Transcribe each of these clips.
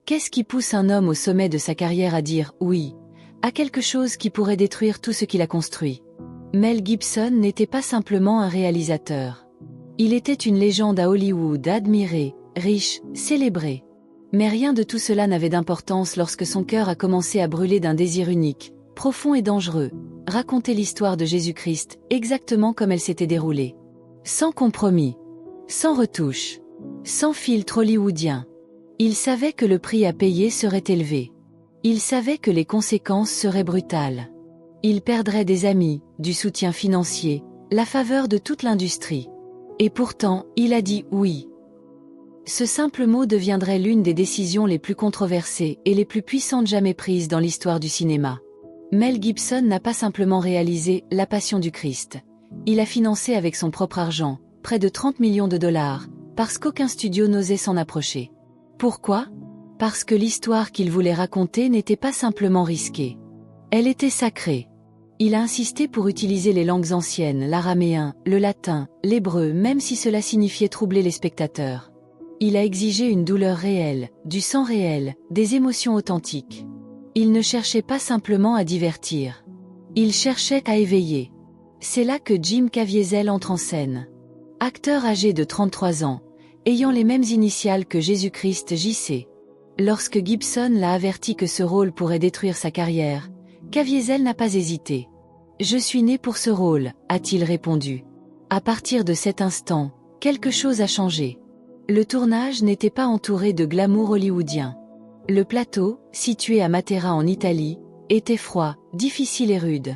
Qu'est-ce qui pousse un homme au sommet de sa carrière à dire « oui » à quelque chose qui pourrait détruire tout ce qu'il a construit? Mel Gibson n'était pas simplement un réalisateur. Il était une légende à Hollywood, admirée, riche, célébrée. Mais rien de tout cela n'avait d'importance lorsque son cœur a commencé à brûler d'un désir unique, profond et dangereux, raconter l'histoire de Jésus-Christ exactement comme elle s'était déroulée. Sans compromis, sans retouche, sans filtre hollywoodien. Il savait que le prix à payer serait élevé. Il savait que les conséquences seraient brutales. Il perdrait des amis, du soutien financier, la faveur de toute l'industrie. Et pourtant, il a dit oui. Ce simple mot deviendrait l'une des décisions les plus controversées et les plus puissantes jamais prises dans l'histoire du cinéma. Mel Gibson n'a pas simplement réalisé La Passion du Christ. Il a financé avec son propre argent, près de 30 millions de dollars, parce qu'aucun studio n'osait s'en approcher. Pourquoi ? Parce que l'histoire qu'il voulait raconter n'était pas simplement risquée. Elle était sacrée. Il a insisté pour utiliser les langues anciennes, l'araméen, le latin, l'hébreu, même si cela signifiait troubler les spectateurs. Il a exigé une douleur réelle, du sang réel, des émotions authentiques. Il ne cherchait pas simplement à divertir. Il cherchait à éveiller. C'est là que Jim Caviezel entre en scène. Acteur âgé de 33 ans, ayant les mêmes initiales que Jésus-Christ JC. Lorsque Gibson l'a averti que ce rôle pourrait détruire sa carrière, Caviezel n'a pas hésité. « Je suis né pour ce rôle », a-t-il répondu. À partir de cet instant, quelque chose a changé. Le tournage n'était pas entouré de glamour hollywoodien. Le plateau, situé à Matera en Italie, était froid, difficile et rude.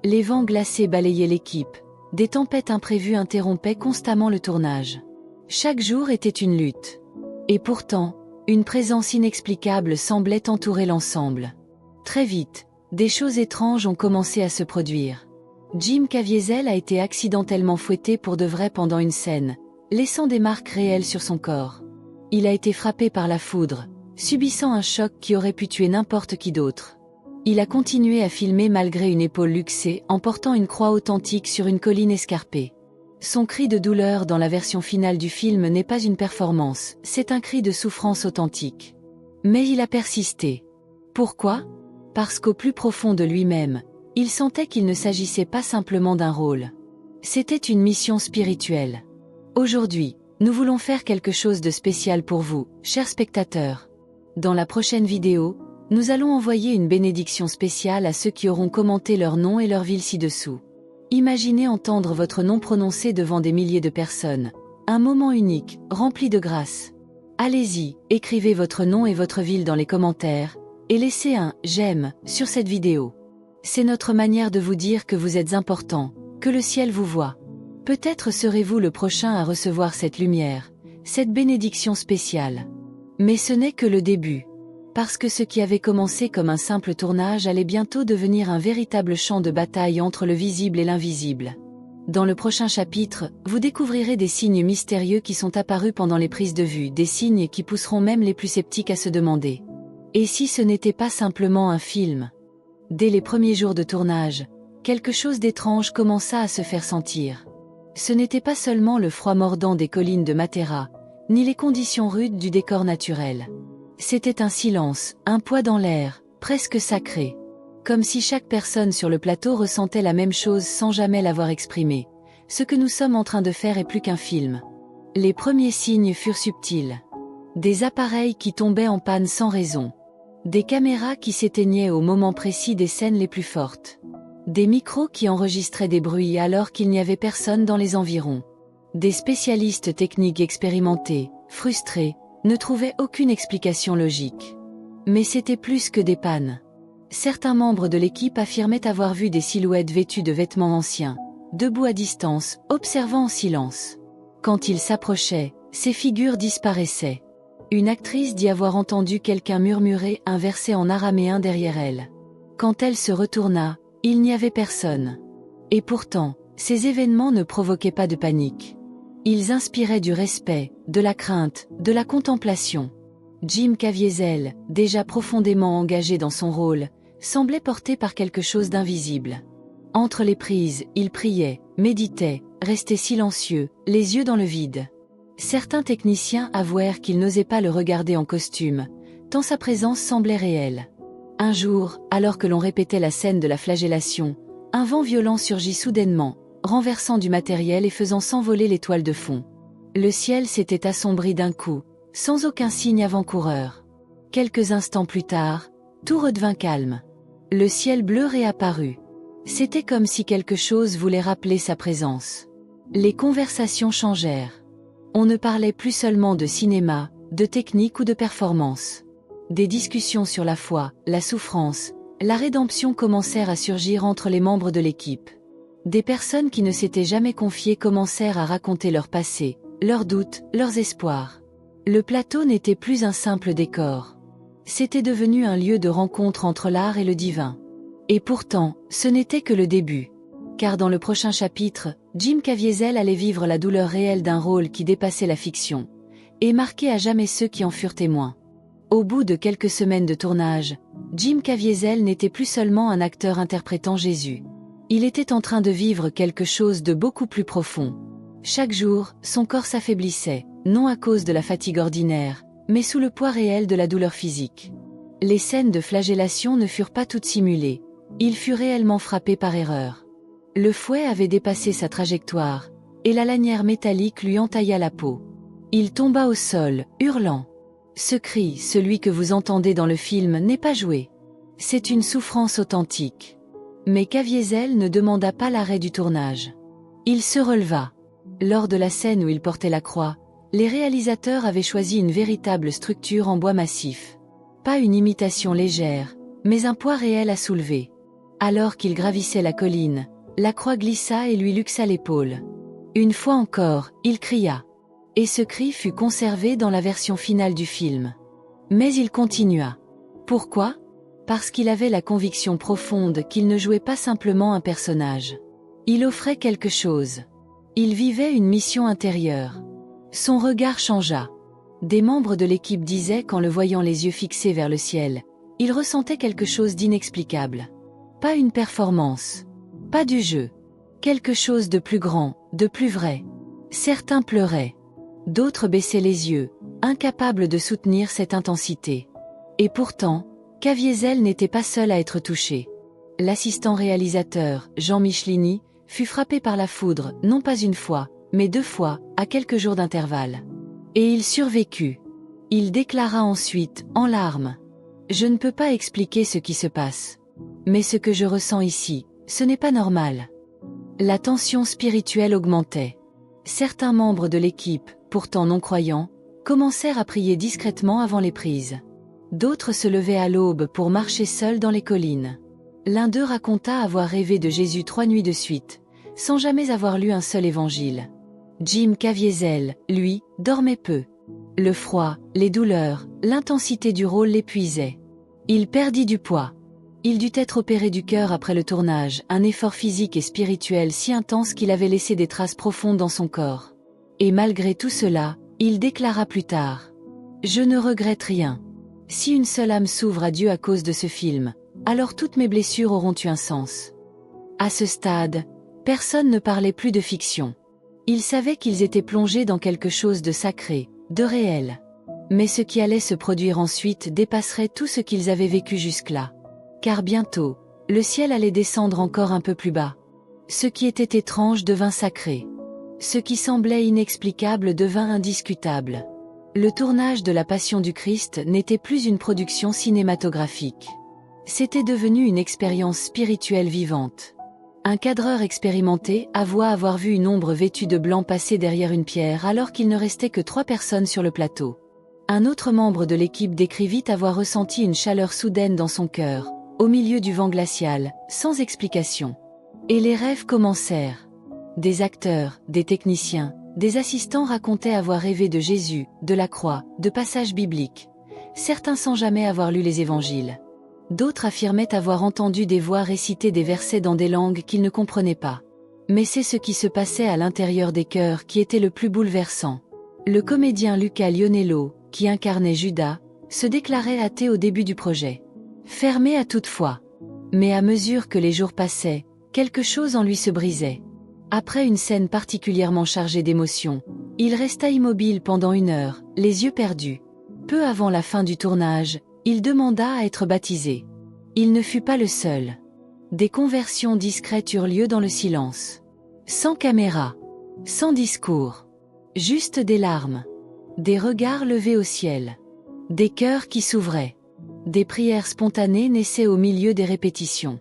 Les vents glacés balayaient l'équipe, des tempêtes imprévues interrompaient constamment le tournage. Chaque jour était une lutte. Et pourtant, une présence inexplicable semblait entourer l'ensemble. Très vite, des choses étranges ont commencé à se produire. Jim Caviezel a été accidentellement fouetté pour de vrai pendant une scène, laissant des marques réelles sur son corps. Il a été frappé par la foudre, subissant un choc qui aurait pu tuer n'importe qui d'autre. Il a continué à filmer malgré une épaule luxée en portant une croix authentique sur une colline escarpée. Son cri de douleur dans la version finale du film n'est pas une performance, c'est un cri de souffrance authentique. Mais il a persisté. Pourquoi ? Parce qu'au plus profond de lui-même, il sentait qu'il ne s'agissait pas simplement d'un rôle. C'était une mission spirituelle. Aujourd'hui, nous voulons faire quelque chose de spécial pour vous, chers spectateurs. Dans la prochaine vidéo, nous allons envoyer une bénédiction spéciale à ceux qui auront commenté leur nom et leur ville ci-dessous. Imaginez entendre votre nom prononcé devant des milliers de personnes. Un moment unique, rempli de grâce. Allez-y, écrivez votre nom et votre ville dans les commentaires, et laissez un « j'aime » sur cette vidéo. C'est notre manière de vous dire que vous êtes important, que le ciel vous voit. Peut-être serez-vous le prochain à recevoir cette lumière, cette bénédiction spéciale. Mais ce n'est que le début. Parce que ce qui avait commencé comme un simple tournage allait bientôt devenir un véritable champ de bataille entre le visible et l'invisible. Dans le prochain chapitre, vous découvrirez des signes mystérieux qui sont apparus pendant les prises de vue, des signes qui pousseront même les plus sceptiques à se demander. Et si ce n'était pas simplement un film ? Dès les premiers jours de tournage, quelque chose d'étrange commença à se faire sentir. Ce n'était pas seulement le froid mordant des collines de Matera, ni les conditions rudes du décor naturel. C'était un silence, un poids dans l'air, presque sacré. Comme si chaque personne sur le plateau ressentait la même chose sans jamais l'avoir exprimé. Ce que nous sommes en train de faire est plus qu'un film. Les premiers signes furent subtils. Des appareils qui tombaient en panne sans raison. Des caméras qui s'éteignaient au moment précis des scènes les plus fortes. Des micros qui enregistraient des bruits alors qu'il n'y avait personne dans les environs. Des spécialistes techniques expérimentés, frustrés, ne trouvaient aucune explication logique. Mais c'était plus que des pannes. Certains membres de l'équipe affirmaient avoir vu des silhouettes vêtues de vêtements anciens, debout à distance, observant en silence. Quand ils s'approchaient, ces figures disparaissaient. Une actrice dit avoir entendu quelqu'un murmurer un verset en araméen derrière elle. Quand elle se retourna, il n'y avait personne. Et pourtant, ces événements ne provoquaient pas de panique. Ils inspiraient du respect, de la crainte, de la contemplation. Jim Caviezel, déjà profondément engagé dans son rôle, semblait porté par quelque chose d'invisible. Entre les prises, il priait, méditait, restait silencieux, les yeux dans le vide. Certains techniciens avouèrent qu'ils n'osaient pas le regarder en costume, tant sa présence semblait réelle. Un jour, alors que l'on répétait la scène de la flagellation, un vent violent surgit soudainement, renversant du matériel et faisant s'envoler les toiles de fond. Le ciel s'était assombri d'un coup, sans aucun signe avant-coureur. Quelques instants plus tard, tout redevint calme. Le ciel bleu réapparut. C'était comme si quelque chose voulait rappeler sa présence. Les conversations changèrent. On ne parlait plus seulement de cinéma, de technique ou de performance. Des discussions sur la foi, la souffrance, la rédemption commencèrent à surgir entre les membres de l'équipe. Des personnes qui ne s'étaient jamais confiées commencèrent à raconter leur passé, leurs doutes, leurs espoirs. Le plateau n'était plus un simple décor. C'était devenu un lieu de rencontre entre l'art et le divin. Et pourtant, ce n'était que le début. Car dans le prochain chapitre, Jim Caviezel allait vivre la douleur réelle d'un rôle qui dépassait la fiction, et marquer à jamais ceux qui en furent témoins. Au bout de quelques semaines de tournage, Jim Caviezel n'était plus seulement un acteur interprétant Jésus. Il était en train de vivre quelque chose de beaucoup plus profond. Chaque jour, son corps s'affaiblissait, non à cause de la fatigue ordinaire, mais sous le poids réel de la douleur physique. Les scènes de flagellation ne furent pas toutes simulées. Il fut réellement frappé par erreur. Le fouet avait dépassé sa trajectoire, et la lanière métallique lui entailla la peau. Il tomba au sol, hurlant. Ce cri, celui que vous entendez dans le film, n'est pas joué. C'est une souffrance authentique. Mais Caviezel ne demanda pas l'arrêt du tournage. Il se releva. Lors de la scène où il portait la croix, les réalisateurs avaient choisi une véritable structure en bois massif. Pas une imitation légère, mais un poids réel à soulever. Alors qu'il gravissait la colline, la croix glissa et lui luxa l'épaule. Une fois encore, il cria. Et ce cri fut conservé dans la version finale du film. Mais il continua. Pourquoi ? Parce qu'il avait la conviction profonde qu'il ne jouait pas simplement un personnage. Il offrait quelque chose. Il vivait une mission intérieure. Son regard changea. Des membres de l'équipe disaient qu'en le voyant les yeux fixés vers le ciel, il ressentait quelque chose d'inexplicable. Pas une performance. Pas du jeu. Quelque chose de plus grand, de plus vrai. Certains pleuraient. D'autres baissaient les yeux, incapables de soutenir cette intensité. Et pourtant, Caviezel n'était pas seul à être touché. L'assistant réalisateur, Jean Michelini, fut frappé par la foudre, non pas une fois, mais 2 fois, à quelques jours d'intervalle. Et il survécut. Il déclara ensuite, en larmes. « Je ne peux pas expliquer ce qui se passe. Mais ce que je ressens ici, ce n'est pas normal. » La tension spirituelle augmentait. Certains membres de l'équipe, pourtant non croyants, commencèrent à prier discrètement avant les prises. D'autres se levaient à l'aube pour marcher seuls dans les collines. L'un d'eux raconta avoir rêvé de Jésus 3 nuits de suite, sans jamais avoir lu un seul évangile. Jim Caviezel, lui, dormait peu. Le froid, les douleurs, l'intensité du rôle l'épuisaient. Il perdit du poids. Il dut être opéré du cœur après le tournage, un effort physique et spirituel si intense qu'il avait laissé des traces profondes dans son corps. Et malgré tout cela, il déclara plus tard. « Je ne regrette rien. Si une seule âme s'ouvre à Dieu à cause de ce film, alors toutes mes blessures auront eu un sens. » À ce stade, personne ne parlait plus de fiction. Ils savaient qu'ils étaient plongés dans quelque chose de sacré, de réel. Mais ce qui allait se produire ensuite dépasserait tout ce qu'ils avaient vécu jusque-là. Car bientôt, le ciel allait descendre encore un peu plus bas. Ce qui était étrange devint sacré. Ce qui semblait inexplicable devint indiscutable. Le tournage de la Passion du Christ n'était plus une production cinématographique. C'était devenu une expérience spirituelle vivante. Un cadreur expérimenté avoua avoir vu une ombre vêtue de blanc passer derrière une pierre alors qu'il ne restait que 3 personnes sur le plateau. Un autre membre de l'équipe décrivit avoir ressenti une chaleur soudaine dans son cœur, au milieu du vent glacial, sans explication. Et les rêves commencèrent. Des acteurs, des techniciens, des assistants racontaient avoir rêvé de Jésus, de la croix, de passages bibliques. Certains sans jamais avoir lu les évangiles. D'autres affirmaient avoir entendu des voix réciter des versets dans des langues qu'ils ne comprenaient pas. Mais c'est ce qui se passait à l'intérieur des cœurs qui était le plus bouleversant. Le comédien Luca Lionello, qui incarnait Judas, se déclarait athée au début du projet. Fermé à toute foi. Mais à mesure que les jours passaient, quelque chose en lui se brisait. Après une scène particulièrement chargée d'émotions, il resta immobile pendant 1 heure, les yeux perdus. peu avant la fin du tournage, il demanda à être baptisé. Il ne fut pas le seul. Des conversions discrètes eurent lieu dans le silence. Sans caméra. Sans discours. Juste des larmes. Des regards levés au ciel. Des cœurs qui s'ouvraient. Des prières spontanées naissaient au milieu des répétitions.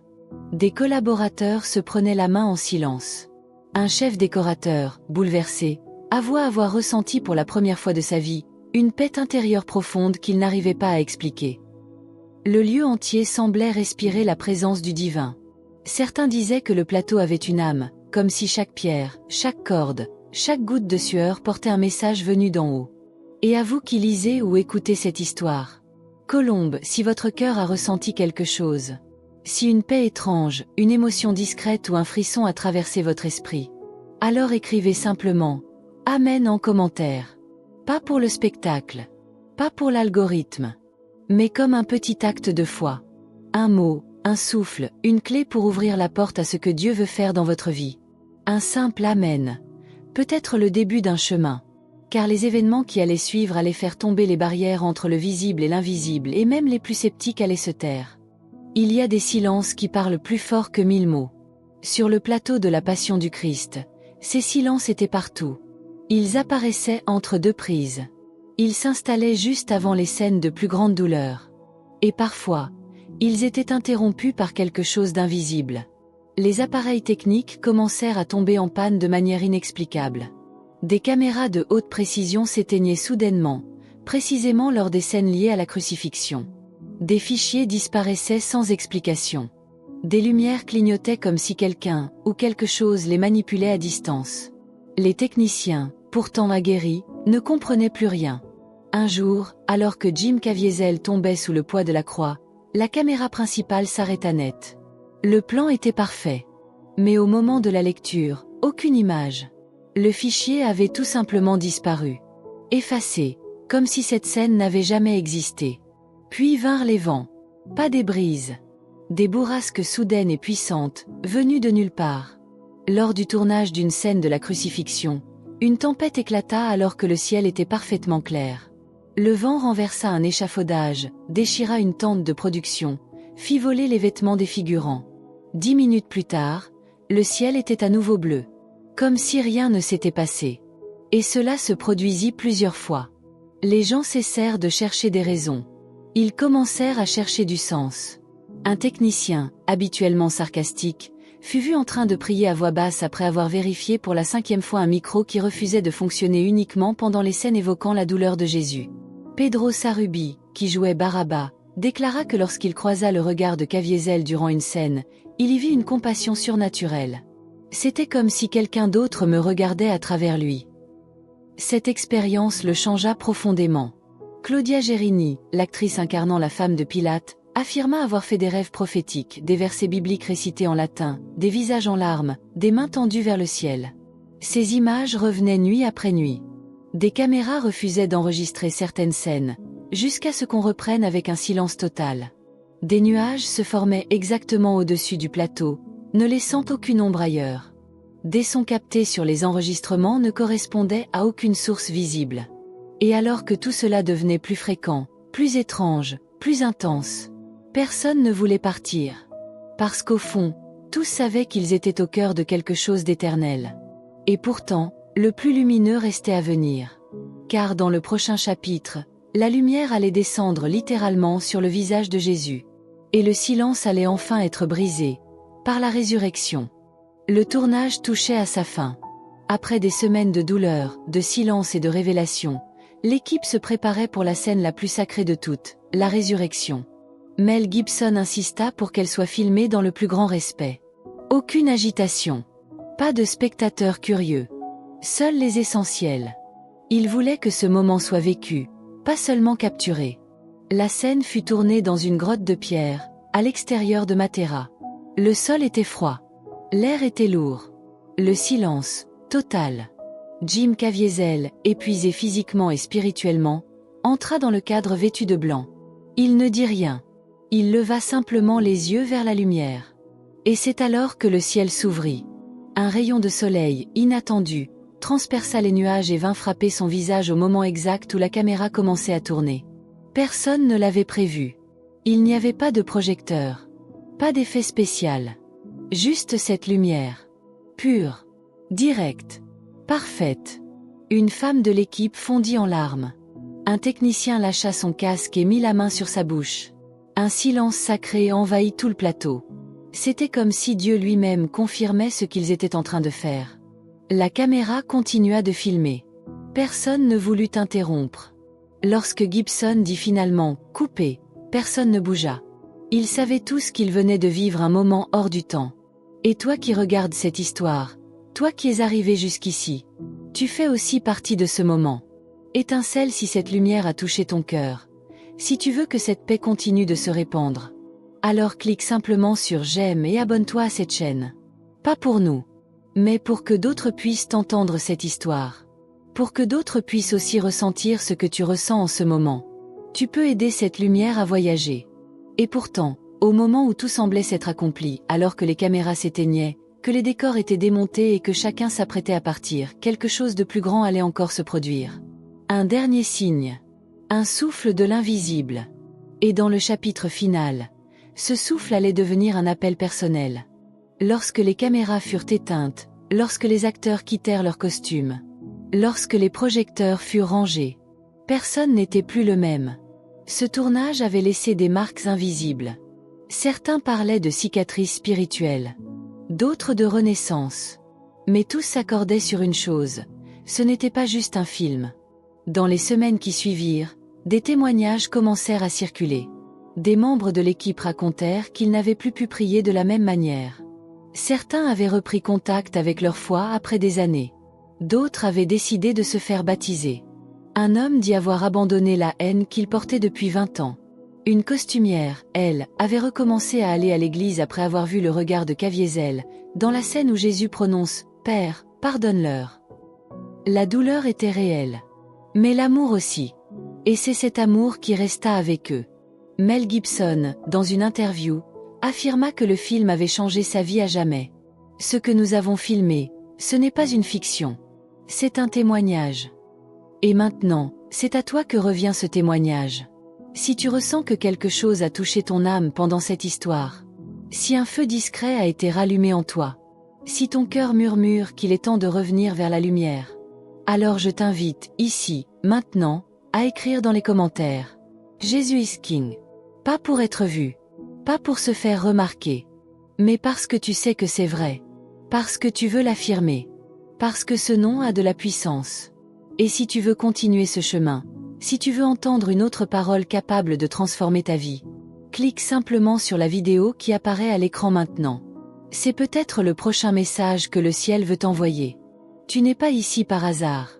Des collaborateurs se prenaient la main en silence. Un chef décorateur, bouleversé, avoua avoir ressenti pour la première fois de sa vie une paix intérieure profonde qu'il n'arrivait pas à expliquer. Le lieu entier semblait respirer la présence du divin. Certains disaient que le plateau avait une âme, comme si chaque pierre, chaque corde, chaque goutte de sueur portait un message venu d'en haut. Et à vous qui lisez ou écoutez cette histoire, Colombe, si votre cœur a ressenti quelque chose, si une paix étrange, une émotion discrète ou un frisson a traversé votre esprit, alors écrivez simplement « Amen » en commentaire. Pas pour le spectacle, pas pour l'algorithme, mais comme un petit acte de foi. Un mot, un souffle, une clé pour ouvrir la porte à ce que Dieu veut faire dans votre vie. Un simple Amen. Peut-être le début d'un chemin. Car les événements qui allaient suivre allaient faire tomber les barrières entre le visible et l'invisible et même les plus sceptiques allaient se taire. Il y a des silences qui parlent plus fort que 1000 mots. Sur le plateau de la Passion du Christ, ces silences étaient partout. Ils apparaissaient entre deux prises. Ils s'installaient juste avant les scènes de plus grande douleur. Et parfois, ils étaient interrompus par quelque chose d'invisible. Les appareils techniques commencèrent à tomber en panne de manière inexplicable. Des caméras de haute précision s'éteignaient soudainement, précisément lors des scènes liées à la crucifixion. Des fichiers disparaissaient sans explication. Des lumières clignotaient comme si quelqu'un, ou quelque chose les manipulait à distance. Les techniciens, pourtant aguerris, ne comprenaient plus rien. Un jour, alors que Jim Caviezel tombait sous le poids de la croix, la caméra principale s'arrêta net. Le plan était parfait. Mais au moment de la lecture, aucune image. Le fichier avait tout simplement disparu. Effacé, comme si cette scène n'avait jamais existé. Puis vinrent les vents. Pas des brises. Des bourrasques soudaines et puissantes, venues de nulle part. Lors du tournage d'une scène de la crucifixion, une tempête éclata alors que le ciel était parfaitement clair. Le vent renversa un échafaudage, déchira une tente de production, fit voler les vêtements des figurants. 10 minutes plus tard, le ciel était à nouveau bleu. Comme si rien ne s'était passé. Et cela se produisit plusieurs fois. Les gens cessèrent de chercher des raisons. Ils commencèrent à chercher du sens. Un technicien, habituellement sarcastique, fut vu en train de prier à voix basse après avoir vérifié pour la 5e fois un micro qui refusait de fonctionner uniquement pendant les scènes évoquant la douleur de Jésus. Pedro Sarubi, qui jouait Barabba, déclara que lorsqu'il croisa le regard de Caviezel durant une scène, il y vit une compassion surnaturelle. C'était comme si quelqu'un d'autre me regardait à travers lui. Cette expérience le changea profondément. Claudia Gerini, l'actrice incarnant la femme de Pilate, affirma avoir fait des rêves prophétiques, des versets bibliques récités en latin, des visages en larmes, des mains tendues vers le ciel. Ces images revenaient nuit après nuit. Des caméras refusaient d'enregistrer certaines scènes, jusqu'à ce qu'on reprenne avec un silence total. Des nuages se formaient exactement au-dessus du plateau, ne laissant aucune ombre ailleurs. Des sons captés sur les enregistrements ne correspondaient à aucune source visible. Et alors que tout cela devenait plus fréquent, plus étrange, plus intense, personne ne voulait partir. Parce qu'au fond, tous savaient qu'ils étaient au cœur de quelque chose d'éternel. Et pourtant, le plus lumineux restait à venir. Car dans le prochain chapitre, la lumière allait descendre littéralement sur le visage de Jésus. Et le silence allait enfin être brisé, par la résurrection. Le tournage touchait à sa fin. Après des semaines de douleur, de silence et de révélation, l'équipe se préparait pour la scène la plus sacrée de toutes, la résurrection. Mel Gibson insista pour qu'elle soit filmée dans le plus grand respect. Aucune agitation. Pas de spectateurs curieux. Seuls les essentiels. Il voulait que ce moment soit vécu, pas seulement capturé. La scène fut tournée dans une grotte de pierre, à l'extérieur de Matera. Le sol était froid. L'air était lourd. Le silence, total. Jim Caviezel, épuisé physiquement et spirituellement, entra dans le cadre vêtu de blanc. Il ne dit rien. Il leva simplement les yeux vers la lumière. Et c'est alors que le ciel s'ouvrit. Un rayon de soleil, inattendu, transperça les nuages et vint frapper son visage au moment exact où la caméra commençait à tourner. Personne ne l'avait prévu. Il n'y avait pas de projecteur. Pas d'effet spécial. Juste cette lumière. Pure. Directe. Parfaite. Une femme de l'équipe fondit en larmes. Un technicien lâcha son casque et mit la main sur sa bouche. Un silence sacré envahit tout le plateau. C'était comme si Dieu lui-même confirmait ce qu'ils étaient en train de faire. La caméra continua de filmer. Personne ne voulut interrompre. Lorsque Gibson dit finalement « Coupé », personne ne bougea. Ils savaient tous qu'ils venaient de vivre un moment hors du temps. Et toi qui regardes cette histoire, toi qui es arrivé jusqu'ici, tu fais aussi partie de ce moment. Étincelle si cette lumière a touché ton cœur. Si tu veux que cette paix continue de se répandre, alors clique simplement sur j'aime et abonne-toi à cette chaîne. Pas pour nous, mais pour que d'autres puissent entendre cette histoire. Pour que d'autres puissent aussi ressentir ce que tu ressens en ce moment. Tu peux aider cette lumière à voyager. Et pourtant, au moment où tout semblait s'être accompli, alors que les caméras s'éteignaient, que les décors étaient démontés et que chacun s'apprêtait à partir, quelque chose de plus grand allait encore se produire. Un dernier signe. Un souffle de l'invisible. Et dans le chapitre final, ce souffle allait devenir un appel personnel. Lorsque les caméras furent éteintes, lorsque les acteurs quittèrent leurs costumes, lorsque les projecteurs furent rangés, personne n'était plus le même. Ce tournage avait laissé des marques invisibles. Certains parlaient de cicatrices spirituelles, d'autres de renaissance. Mais tous s'accordaient sur une chose, ce n'était pas juste un film. Dans les semaines qui suivirent, des témoignages commencèrent à circuler. Des membres de l'équipe racontèrent qu'ils n'avaient plus pu prier de la même manière. Certains avaient repris contact avec leur foi après des années. D'autres avaient décidé de se faire baptiser. Un homme dit avoir abandonné la haine qu'il portait depuis 20 ans. Une costumière, elle, avait recommencé à aller à l'église après avoir vu le regard de Caviezel, dans la scène où Jésus prononce « Père, pardonne-leur ». La douleur était réelle. Mais l'amour aussi. Et c'est cet amour qui resta avec eux. Mel Gibson, dans une interview, affirma que le film avait changé sa vie à jamais. Ce que nous avons filmé, ce n'est pas une fiction. C'est un témoignage. Et maintenant, c'est à toi que revient ce témoignage. Si tu ressens que quelque chose a touché ton âme pendant cette histoire, si un feu discret a été rallumé en toi, si ton cœur murmure qu'il est temps de revenir vers la lumière, alors je t'invite, ici, maintenant, à écrire dans les commentaires. Jésus is King. Pas pour être vu, pas pour se faire remarquer, mais parce que tu sais que c'est vrai, parce que tu veux l'affirmer, parce que ce nom a de la puissance. Et si tu veux continuer ce chemin, si tu veux entendre une autre parole capable de transformer ta vie, clique simplement sur la vidéo qui apparaît à l'écran maintenant. C'est peut-être le prochain message que le ciel veut t'envoyer. Tu n'es pas ici par hasard.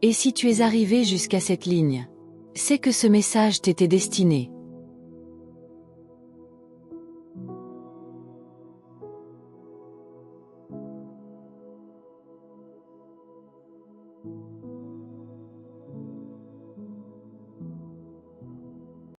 Et si tu es arrivé jusqu'à cette ligne, c'est que ce message t'était destiné.